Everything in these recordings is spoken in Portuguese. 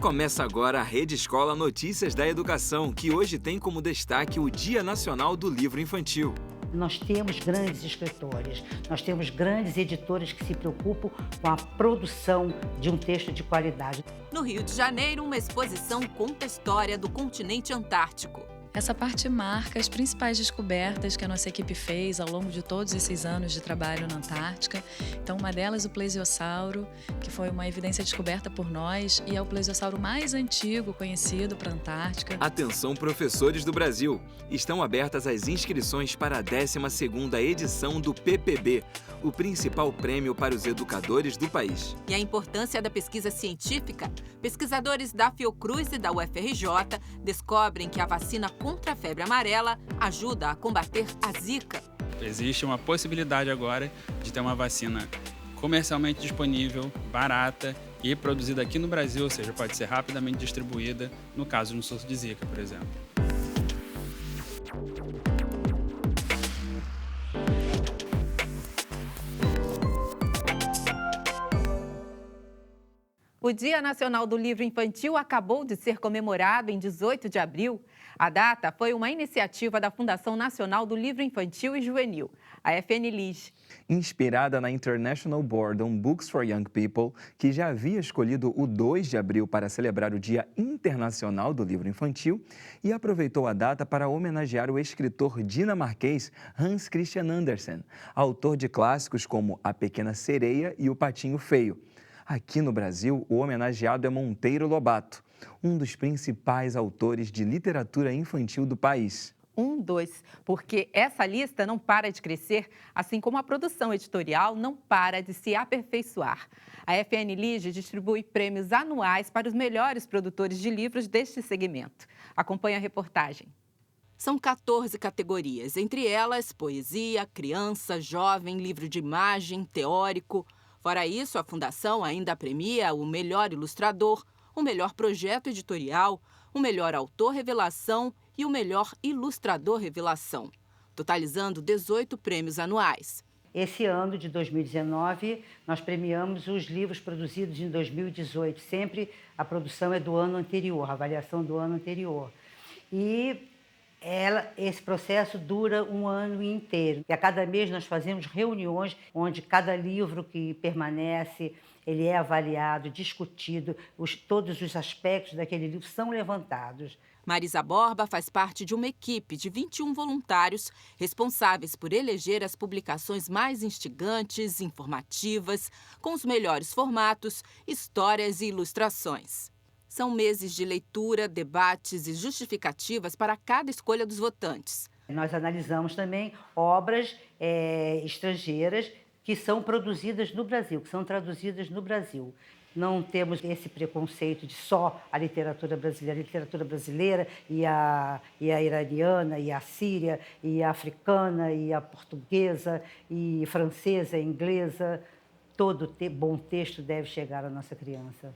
Começa agora a Rede Escola Notícias da Educação, que hoje tem como destaque o Dia Nacional do Livro Infantil. Nós temos grandes escritores, nós temos grandes editores que se preocupam com a produção de um texto de qualidade. No Rio de Janeiro, uma exposição conta a história do continente antártico. Essa parte marca as principais descobertas que a nossa equipe fez ao longo de todos esses anos de trabalho na Antártica. Então, uma delas, o plesiosauro, que foi uma evidência descoberta por nós e é o plesiosauro mais antigo conhecido para a Antártica. Atenção, professores do Brasil! Estão abertas as inscrições para a 12ª edição do PPB, o principal prêmio para os educadores do país. E a importância da pesquisa científica? Pesquisadores da Fiocruz e da UFRJ descobrem que a vacina contra a febre amarela ajuda a combater a Zika. Existe uma possibilidade agora de ter uma vacina comercialmente disponível, barata e produzida aqui no Brasil, ou seja, pode ser rapidamente distribuída, no caso de um surto de Zika, por exemplo. O Dia Nacional do Livro Infantil acabou de ser comemorado em 18 de abril. A data foi uma iniciativa da Fundação Nacional do Livro Infantil e Juvenil, a FNLIJ. Inspirada na International Board on Books for Young People, que já havia escolhido o 2 de abril para celebrar o Dia Internacional do Livro Infantil e aproveitou a data para homenagear o escritor dinamarquês Hans Christian Andersen, autor de clássicos como A Pequena Sereia e O Patinho Feio. Aqui no Brasil, o homenageado é Monteiro Lobato, um dos principais autores de literatura infantil do país. Porque essa lista não para de crescer, assim como a produção editorial não para de se aperfeiçoar. A FNLIJ distribui prêmios anuais para os melhores produtores de livros deste segmento. Acompanhe a reportagem. São 14 categorias, entre elas poesia, criança, jovem, livro de imagem, teórico. Fora isso, a Fundação ainda premia o melhor ilustrador, o melhor projeto editorial, o melhor autor revelação e o melhor ilustrador revelação, totalizando 18 prêmios anuais. Esse ano de 2019, nós premiamos os livros produzidos em 2018. Sempre a produção é do ano anterior, a avaliação do ano anterior. E esse processo dura um ano inteiro. E a cada mês nós fazemos reuniões onde cada livro que permanece, ele é avaliado, discutido, todos os aspectos daquele livro são levantados. Marisa Borba faz parte de uma equipe de 21 voluntários responsáveis por eleger as publicações mais instigantes, informativas, com os melhores formatos, histórias e ilustrações. São meses de leitura, debates e justificativas para cada escolha dos votantes. Nós analisamos também obras estrangeiras que são produzidas no Brasil, que são traduzidas no Brasil. Não temos esse preconceito de só a literatura brasileira e a iraniana, e a síria, e a africana, e a portuguesa, e francesa, e inglesa. Todo bom texto deve chegar à nossa criança.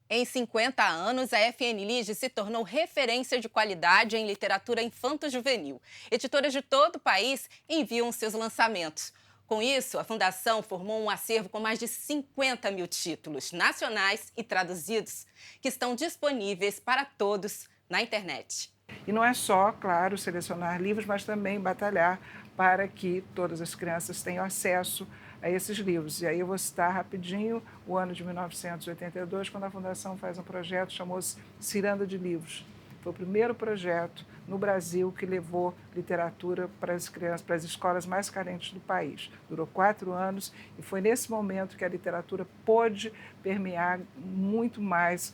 Em 50 anos, a FNLIJ se tornou referência de qualidade em literatura infanto-juvenil. Editoras de todo o país enviam seus lançamentos. Com isso, a Fundação formou um acervo com mais de 50 mil títulos nacionais e traduzidos, que estão disponíveis para todos na internet. E não é só, claro, selecionar livros, mas também batalhar para que todas as crianças tenham acesso a esses livros. E aí eu vou citar rapidinho o ano de 1982, quando a Fundação faz um projeto, chamou-se Ciranda de Livros. Foi o primeiro projeto no Brasil que levou literatura para as crianças, para as escolas mais carentes do país. Durou 4 anos e foi nesse momento que a literatura pôde permear muito mais,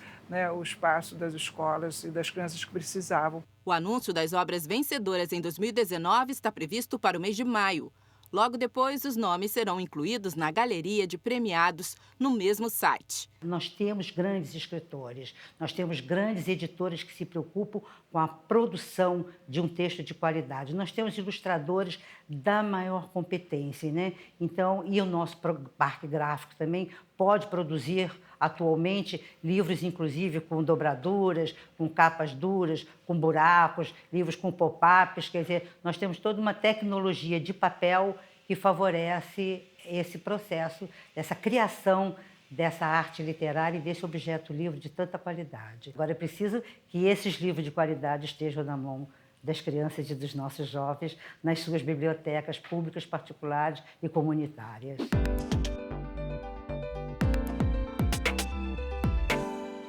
o espaço das escolas e das crianças que precisavam. O anúncio das obras vencedoras em 2019 está previsto para o mês de maio. Logo depois, os nomes serão incluídos na galeria de premiados no mesmo site. Nós temos grandes escritores, nós temos grandes editores que se preocupam com a produção de um texto de qualidade. Nós temos ilustradores da maior competência, né? Então, e o nosso parque gráfico também pode produzir atualmente livros, inclusive, com dobraduras, com capas duras, com buracos, livros com pop-ups. Quer dizer, nós temos toda uma tecnologia de papel que favorece esse processo, essa criação dessa arte literária e desse objeto livro de tanta qualidade. Agora, é preciso que esses livros de qualidade estejam na mão das crianças e dos nossos jovens nas suas bibliotecas públicas, particulares e comunitárias.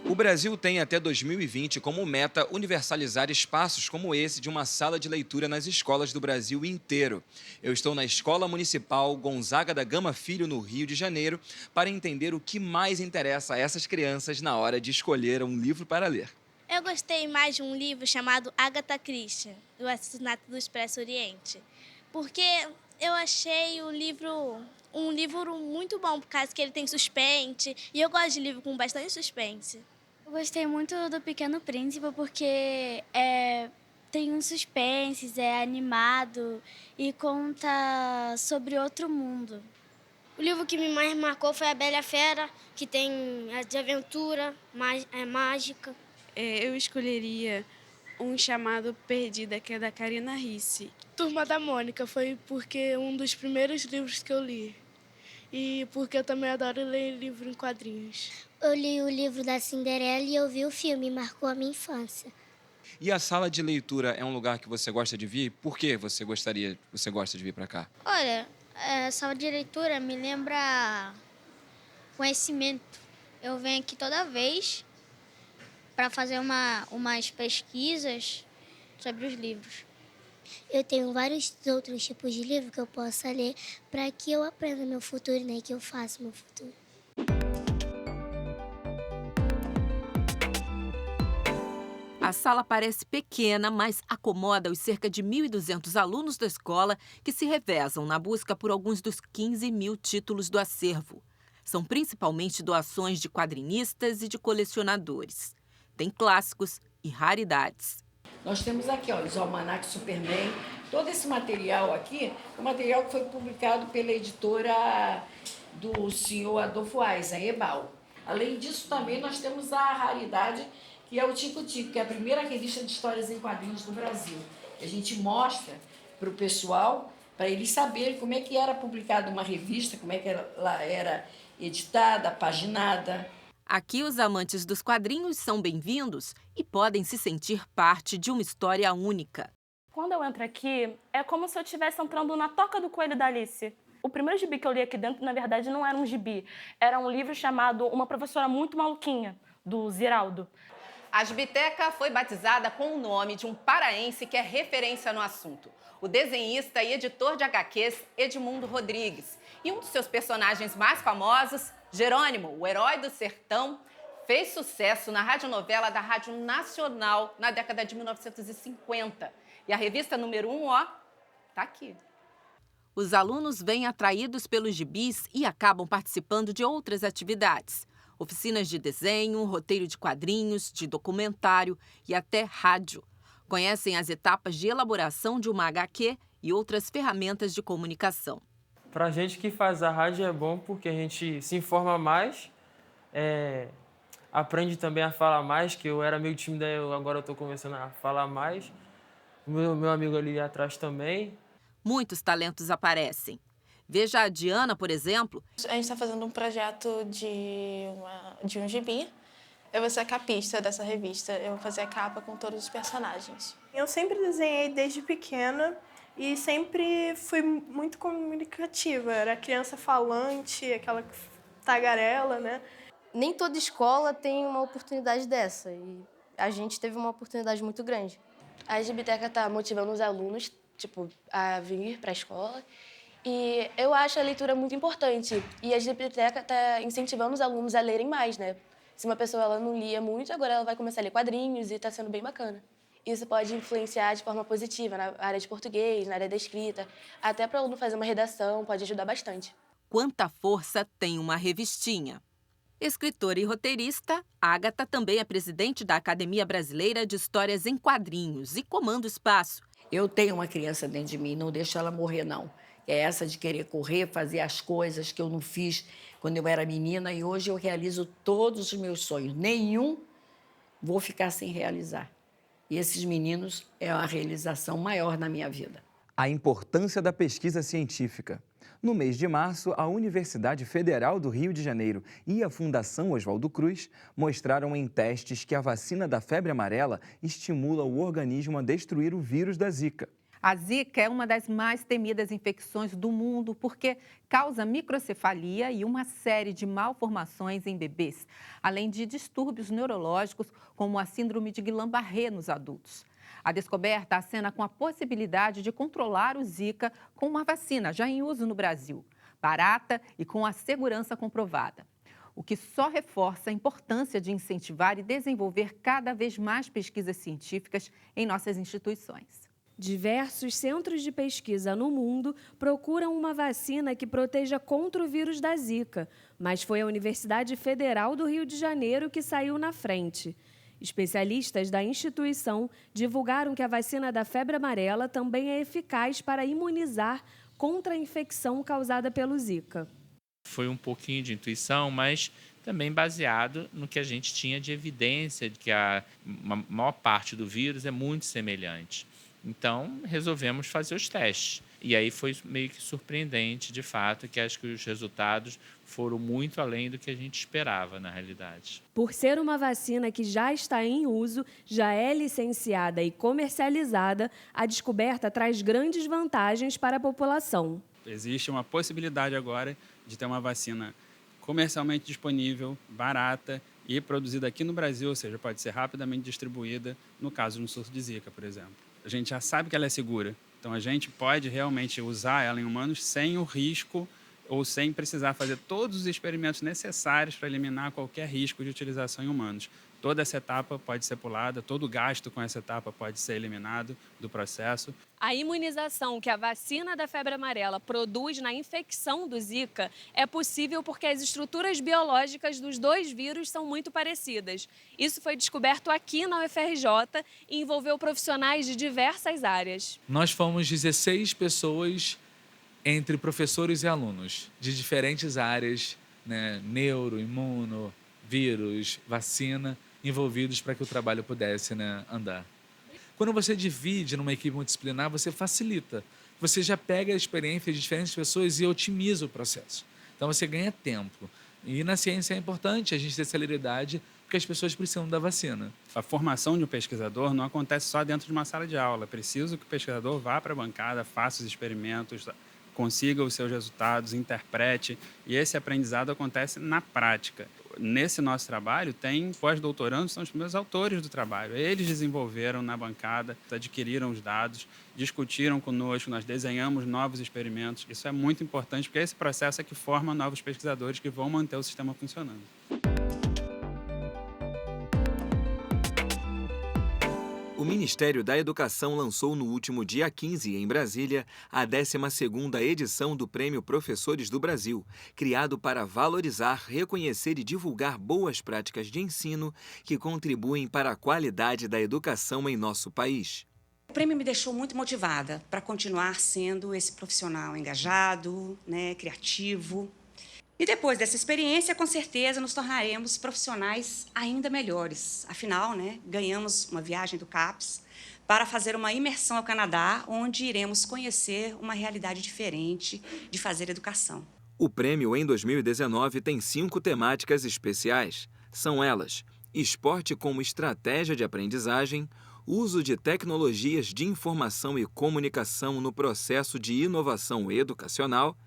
O Brasil tem até 2020 como meta universalizar espaços como esse de uma sala de leitura nas escolas do Brasil inteiro. Eu estou na Escola Municipal Gonzaga da Gama Filho, no Rio de Janeiro, para entender o que mais interessa a essas crianças na hora de escolher um livro para ler. Eu gostei mais de um livro chamado Agatha Christie, do Assassinato do Expresso Oriente, porque eu achei um livro muito bom, por causa que ele tem suspense, e eu gosto de livro com bastante suspense. Eu gostei muito do Pequeno Príncipe porque tem um suspense, é animado e conta sobre outro mundo. O livro que me mais marcou foi A Bela e a Fera, que tem de aventura, mágica. Eu escolheria um chamado Perdida, que é da Karina Ricci. Turma da Mônica, foi porque é um dos primeiros livros que eu li. E porque eu também adoro ler livro em quadrinhos. Eu li o livro da Cinderela e eu vi o filme, marcou a minha infância. E a sala de leitura é um lugar que você gosta de vir? Por que você gosta de vir para cá? Olha, a sala de leitura me lembra conhecimento. Eu venho aqui toda vez para fazer umas pesquisas sobre os livros. Eu tenho vários outros tipos de livros que eu possa ler para que eu aprenda meu futuro, né? Que eu faça meu futuro. A sala parece pequena, mas acomoda os cerca de 1.200 alunos da escola que se revezam na busca por alguns dos 15 mil títulos do acervo. São principalmente doações de quadrinistas e de colecionadores. Tem clássicos e raridades. Nós temos aqui os almanacs Superman. Todo esse material aqui é um material que foi publicado pela editora do senhor Adolfo Eisen, a Ebal. Além disso, também nós temos a raridade, que é o Tico-Tico, que é a primeira revista de histórias em quadrinhos do Brasil. A gente mostra para o pessoal, para eles saberem como é que era publicada uma revista, como é que ela era editada, paginada. Aqui os amantes dos quadrinhos são bem-vindos e podem se sentir parte de uma história única. Quando eu entro aqui, é como se eu estivesse entrando na Toca do Coelho da Alice. O primeiro gibi que eu li aqui dentro, na verdade, não era um gibi. Era um livro chamado Uma Professora Muito Maluquinha, do Ziraldo. A Gibiteca foi batizada com o nome de um paraense que é referência no assunto, o desenhista e editor de HQs Edmundo Rodrigues. E um dos seus personagens mais famosos, Jerônimo, o herói do sertão, fez sucesso na radionovela da Rádio Nacional na década de 1950. E a revista número 1, tá aqui. Os alunos vêm atraídos pelos gibis e acabam participando de outras atividades. Oficinas de desenho, roteiro de quadrinhos, de documentário e até rádio. Conhecem as etapas de elaboração de uma HQ e outras ferramentas de comunicação. Para a gente que faz a rádio é bom porque a gente se informa mais, aprende também a falar mais, que eu era meio tímido, agora eu estou começando a falar mais. Meu amigo ali atrás também. Muitos talentos aparecem. Veja a Diana, por exemplo. A gente está fazendo um projeto de um gibi. Eu vou ser a capista dessa revista. Eu vou fazer a capa com todos os personagens. Eu sempre desenhei desde pequena e sempre fui muito comunicativa. Era criança falante, aquela tagarela, né? Nem toda escola tem uma oportunidade dessa e a gente teve uma oportunidade muito grande. A Gibiteca está motivando os alunos, a vir para a escola. E eu acho a leitura muito importante. E a Gibiteca está incentivando os alunos a lerem mais, né? Se uma pessoa ela não lia muito, agora ela vai começar a ler quadrinhos e está sendo bem bacana. Isso pode influenciar de forma positiva na área de português, na área da escrita. Até para o aluno fazer uma redação, pode ajudar bastante. Quanta força tem uma revistinha! Escritora e roteirista, Agatha também é presidente da Academia Brasileira de Histórias em Quadrinhos e comanda o espaço. Eu tenho uma criança dentro de mim, não deixo ela morrer, não. É essa de querer correr, fazer as coisas que eu não fiz quando eu era menina e hoje eu realizo todos os meus sonhos. Nenhum vou ficar sem realizar. E esses meninos é a realização maior na minha vida. A importância da pesquisa científica. No mês de março, a Universidade Federal do Rio de Janeiro e a Fundação Oswaldo Cruz mostraram em testes que a vacina da febre amarela estimula o organismo a destruir o vírus da Zika. A Zika é uma das mais temidas infecções do mundo porque causa microcefalia e uma série de malformações em bebês, além de distúrbios neurológicos como a síndrome de Guillain-Barré nos adultos. A descoberta acena com a possibilidade de controlar o Zika com uma vacina já em uso no Brasil, barata e com a segurança comprovada. O que só reforça a importância de incentivar e desenvolver cada vez mais pesquisas científicas em nossas instituições. Diversos centros de pesquisa no mundo procuram uma vacina que proteja contra o vírus da Zika, mas foi a Universidade Federal do Rio de Janeiro que saiu na frente. Especialistas da instituição divulgaram que a vacina da febre amarela também é eficaz para imunizar contra a infecção causada pelo Zika. Foi um pouquinho de intuição, mas também baseado no que a gente tinha de evidência de que a maior parte do vírus é muito semelhante. Então, resolvemos fazer os testes. E aí foi meio que surpreendente, de fato, que acho que os resultados foram muito além do que a gente esperava, na realidade. Por ser uma vacina que já está em uso, já é licenciada e comercializada, a descoberta traz grandes vantagens para a população. Existe uma possibilidade agora de ter uma vacina comercialmente disponível, barata e produzida aqui no Brasil, ou seja, pode ser rapidamente distribuída no caso de um surto de Zika, por exemplo. A gente já sabe que ela é segura, então a gente pode realmente usar ela em humanos sem o risco ou sem precisar fazer todos os experimentos necessários para eliminar qualquer risco de utilização em humanos. Toda essa etapa pode ser pulada, todo o gasto com essa etapa pode ser eliminado do processo. A imunização que a vacina da febre amarela produz na infecção do Zika é possível porque as estruturas biológicas dos dois vírus são muito parecidas. Isso foi descoberto aqui na UFRJ e envolveu profissionais de diversas áreas. Nós fomos 16 pessoas entre professores e alunos de diferentes áreas, né, neuro, imuno, vírus, vacina, envolvidos para que o trabalho pudesse, né, andar. Quando você divide numa equipe multidisciplinar, você facilita. Você já pega a experiência de diferentes pessoas e otimiza o processo. Então você ganha tempo. E na ciência é importante a gente ter celeridade, porque as pessoas precisam da vacina. A formação de um pesquisador não acontece só dentro de uma sala de aula. É preciso que o pesquisador vá para a bancada, faça os experimentos, consiga os seus resultados, interprete, e esse aprendizado acontece na prática. Nesse nosso trabalho, tem pós-doutorandos, são os primeiros autores do trabalho. Eles desenvolveram na bancada, adquiriram os dados, discutiram conosco, nós desenhamos novos experimentos. Isso é muito importante, porque esse processo é que forma novos pesquisadores que vão manter o sistema funcionando. O Ministério da Educação lançou no último dia 15, em Brasília, a 12ª edição do Prêmio Professores do Brasil, criado para valorizar, reconhecer e divulgar boas práticas de ensino que contribuem para a qualidade da educação em nosso país. O prêmio me deixou muito motivada para continuar sendo esse profissional engajado, criativo. E depois dessa experiência, com certeza, nos tornaremos profissionais ainda melhores. Afinal, ganhamos uma viagem do CAPES para fazer uma imersão ao Canadá, onde iremos conhecer uma realidade diferente de fazer educação. O prêmio, em 2019, tem 5 temáticas especiais. São elas: esporte como estratégia de aprendizagem, uso de tecnologias de informação e comunicação no processo de inovação educacional,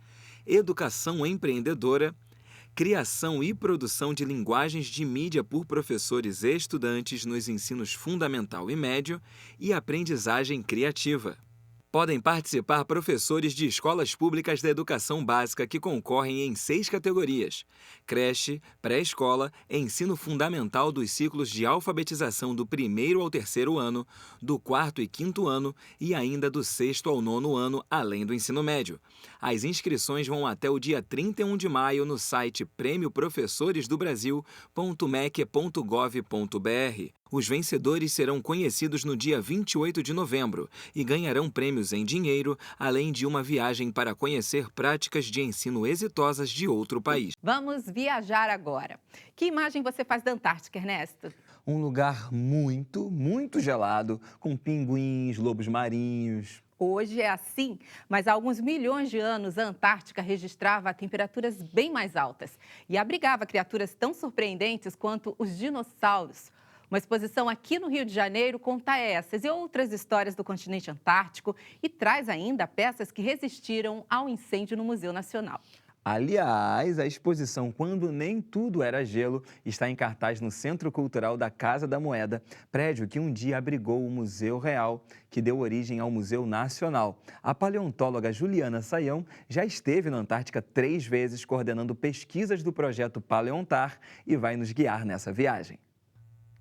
educação empreendedora, criação e produção de linguagens de mídia por professores e estudantes nos ensinos fundamental e médio e aprendizagem criativa. Podem participar professores de escolas públicas da educação básica que concorrem em 6 categorias: creche, pré-escola, ensino fundamental dos ciclos de alfabetização do 1º ao 3º ano, do 4º e 5º ano e ainda do 6º ao 9º ano, além do ensino médio. As inscrições vão até o dia 31 de maio no site premioprofessoresdobrasil.mec.gov.br. Os vencedores serão conhecidos no dia 28 de novembro e ganharão prêmios em dinheiro, além de uma viagem para conhecer práticas de ensino exitosas de outro país. Vamos viajar agora. Que imagem você faz da Antártica, Ernesto? Um lugar muito gelado, com pinguins, lobos marinhos. Hoje é assim, mas há alguns milhões de anos a Antártica registrava temperaturas bem mais altas e abrigava criaturas tão surpreendentes quanto os dinossauros. Uma exposição aqui no Rio de Janeiro conta essas e outras histórias do continente antártico e traz ainda peças que resistiram ao incêndio no Museu Nacional. Aliás, a exposição Quando Nem Tudo Era Gelo está em cartaz no Centro Cultural da Casa da Moeda, prédio que um dia abrigou o Museu Real, que deu origem ao Museu Nacional. A paleontóloga Juliana Saião já esteve na Antártica 3 vezes coordenando pesquisas do projeto Paleontar e vai nos guiar nessa viagem.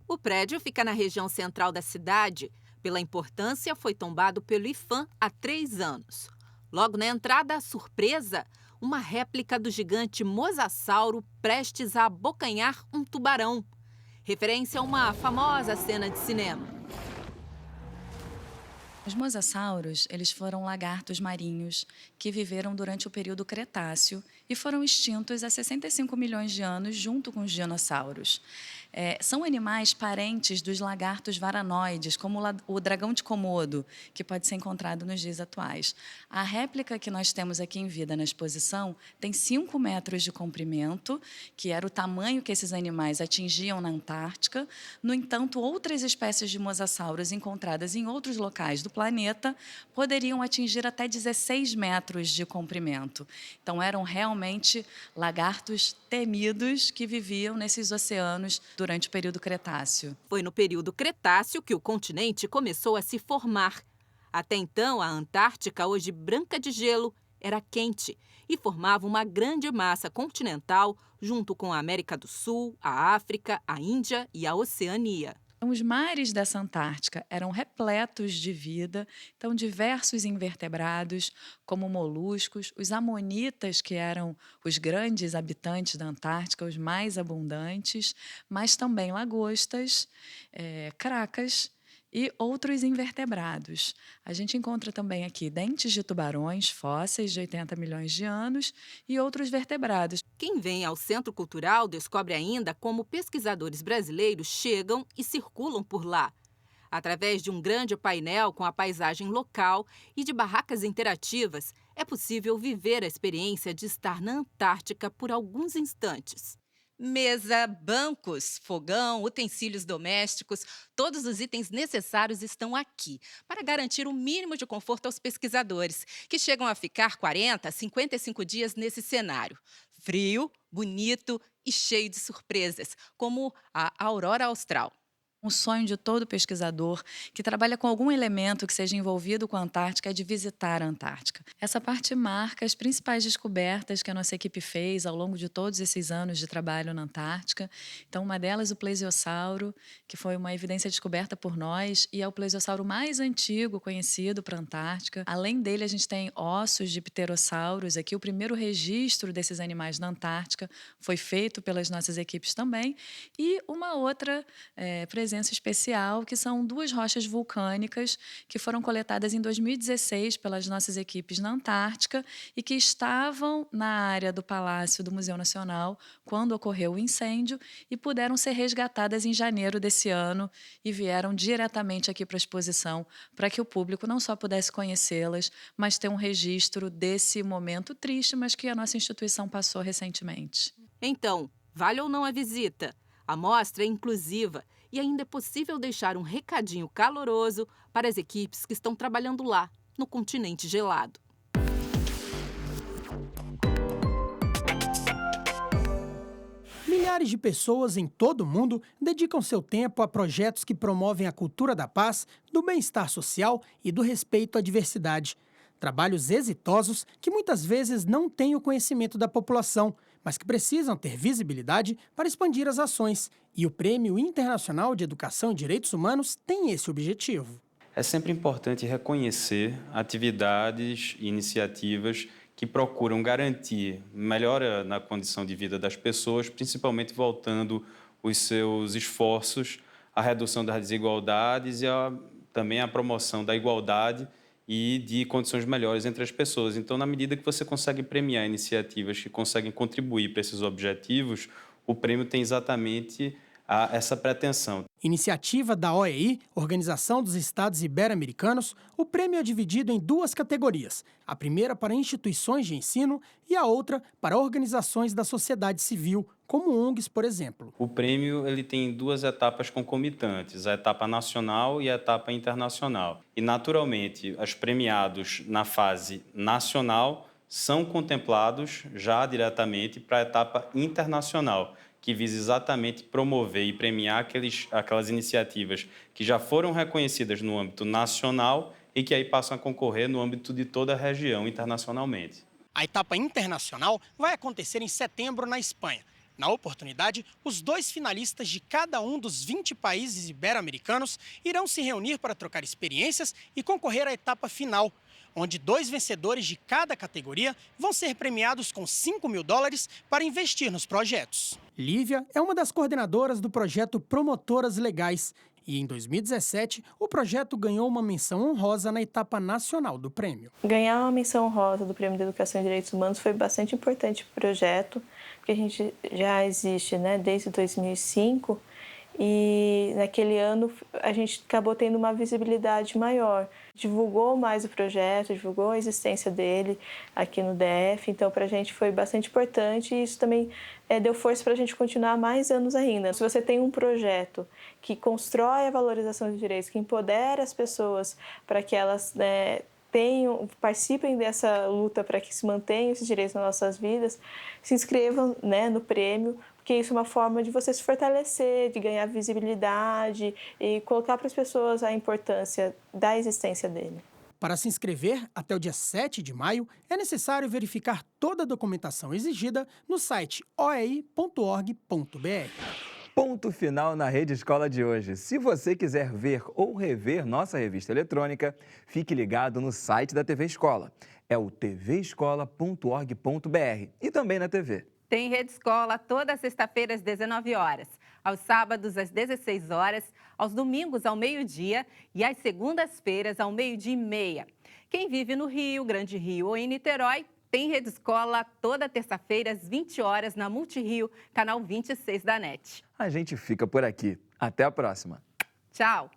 O prédio fica na região central da cidade. Pela importância, foi tombado pelo IPHAN há 3 anos. Logo na entrada, surpresa, uma réplica do gigante mosassauro prestes a abocanhar um tubarão. Referência a uma famosa cena de cinema. Os mosassauros, eles foram lagartos marinhos que viveram durante o período Cretáceo e foram extintos há 65 milhões de anos junto com os dinossauros. São animais parentes dos lagartos varanoides, como o dragão de Komodo, que pode ser encontrado nos dias atuais. A réplica que nós temos aqui em vida na exposição tem 5 metros de comprimento, que era o tamanho que esses animais atingiam na Antártica. No entanto, outras espécies de mosassauros encontradas em outros locais do planeta poderiam atingir até 16 metros de comprimento. Então, eram realmente lagartos temidos que viviam nesses oceanos durante o período Cretáceo. Foi no período Cretáceo que o continente começou a se formar. Até então, a Antártica, hoje branca de gelo, era quente e formava uma grande massa continental junto com a América do Sul, a África, a Índia e a Oceania. Os mares dessa Antártica eram repletos de vida, então diversos invertebrados, como moluscos, os amonitas, que eram os grandes habitantes da Antártica, os mais abundantes, mas também lagostas, cracas e outros invertebrados. A gente encontra também aqui dentes de tubarões, fósseis de 80 milhões de anos e outros vertebrados. Quem vem ao Centro Cultural descobre ainda como pesquisadores brasileiros chegam e circulam por lá. Através de um grande painel com a paisagem local e de barracas interativas, é possível viver a experiência de estar na Antártica por alguns instantes. Mesa, bancos, fogão, utensílios domésticos, todos os itens necessários estão aqui para garantir o mínimo de conforto aos pesquisadores, que chegam a ficar 40 a 55 dias nesse cenário. Frio, bonito e cheio de surpresas, como a aurora austral. Um sonho de todo pesquisador que trabalha com algum elemento que seja envolvido com a Antártica é de visitar a Antártica. Essa parte marca as principais descobertas que a nossa equipe fez ao longo de todos esses anos de trabalho na Antártica. Então, uma delas, o plesiosauro, que foi uma evidência descoberta por nós e é o plesiosauro mais antigo conhecido para a Antártica. Além dele, a gente tem ossos de pterossauros. Aqui, o primeiro registro desses animais na Antártica foi feito pelas nossas equipes também. E uma outra presença especial, que são 2 rochas vulcânicas que foram coletadas em 2016 pelas nossas equipes na Antártica e que estavam na área do Palácio do Museu Nacional quando ocorreu o incêndio e puderam ser resgatadas em janeiro desse ano e vieram diretamente aqui para a exposição para que o público não só pudesse conhecê-las, mas ter um registro desse momento triste, mas que a nossa instituição passou recentemente. Então, vale ou não a visita? A mostra é inclusiva e ainda é possível deixar um recadinho caloroso para as equipes que estão trabalhando lá, no continente gelado. Milhares de pessoas em todo o mundo dedicam seu tempo a projetos que promovem a cultura da paz, do bem-estar social e do respeito à diversidade. Trabalhos exitosos que muitas vezes não têm o conhecimento da população, mas que precisam ter visibilidade para expandir as ações. E o Prêmio Internacional de Educação e Direitos Humanos tem esse objetivo. É sempre importante reconhecer atividades e iniciativas que procuram garantir melhora na condição de vida das pessoas, principalmente voltando os seus esforços à redução das desigualdades e também à promoção da igualdade e de condições melhores entre as pessoas. Então, na medida que você consegue premiar iniciativas que conseguem contribuir para esses objetivos, o prêmio tem exatamente essa pretensão. Iniciativa da OEI, Organização dos Estados Ibero-Americanos, o prêmio é dividido em 2 categorias. A primeira para instituições de ensino e a outra para organizações da sociedade civil, como ONGs, por exemplo. O prêmio ele tem 2 etapas concomitantes, a etapa nacional e a etapa internacional. E, naturalmente, os premiados na fase nacional são contemplados já diretamente para a etapa internacional, que visa exatamente promover e premiar aquelas iniciativas que já foram reconhecidas no âmbito nacional e que aí passam a concorrer no âmbito de toda a região internacionalmente. A etapa internacional vai acontecer em setembro na Espanha. Na oportunidade, os 2 finalistas de cada um dos 20 países ibero-americanos irão se reunir para trocar experiências e concorrer à etapa final, onde 2 vencedores de cada categoria vão ser premiados com $5.000 para investir nos projetos. Lívia é uma das coordenadoras do projeto Promotoras Legais e, em 2017, o projeto ganhou uma menção honrosa na etapa nacional do prêmio. Ganhar uma menção honrosa do Prêmio de Educação e Direitos Humanos foi bastante importante para o projeto, porque a gente já existe, desde 2005, e naquele ano a gente acabou tendo uma visibilidade maior. Divulgou mais o projeto, divulgou a existência dele aqui no DF, então para a gente foi bastante importante e isso também deu força para a gente continuar mais anos ainda. Se você tem um projeto que constrói a valorização de direitos, que empodera as pessoas para que elas participem dessa luta para que se mantenham esses direitos nas nossas vidas, se inscrevam no prêmio, porque isso é uma forma de você se fortalecer, de ganhar visibilidade e colocar para as pessoas a importância da existência dele. Para se inscrever, até o dia 7 de maio, é necessário verificar toda a documentação exigida no site oei.org.br. Ponto final na Rede Escola de hoje. Se você quiser ver ou rever nossa revista eletrônica, fique ligado no site da TV Escola. É o tvescola.org.br e também na TV. Tem Rede Escola toda sexta-feira às 19 horas, aos sábados às 16 horas, aos domingos ao meio-dia e às segundas-feiras ao 12:30. Quem vive no Rio, Grande Rio ou em Niterói, tem Rede Escola toda terça-feira às 20 horas na Multirio, canal 26 da NET. A gente fica por aqui. Até a próxima. Tchau!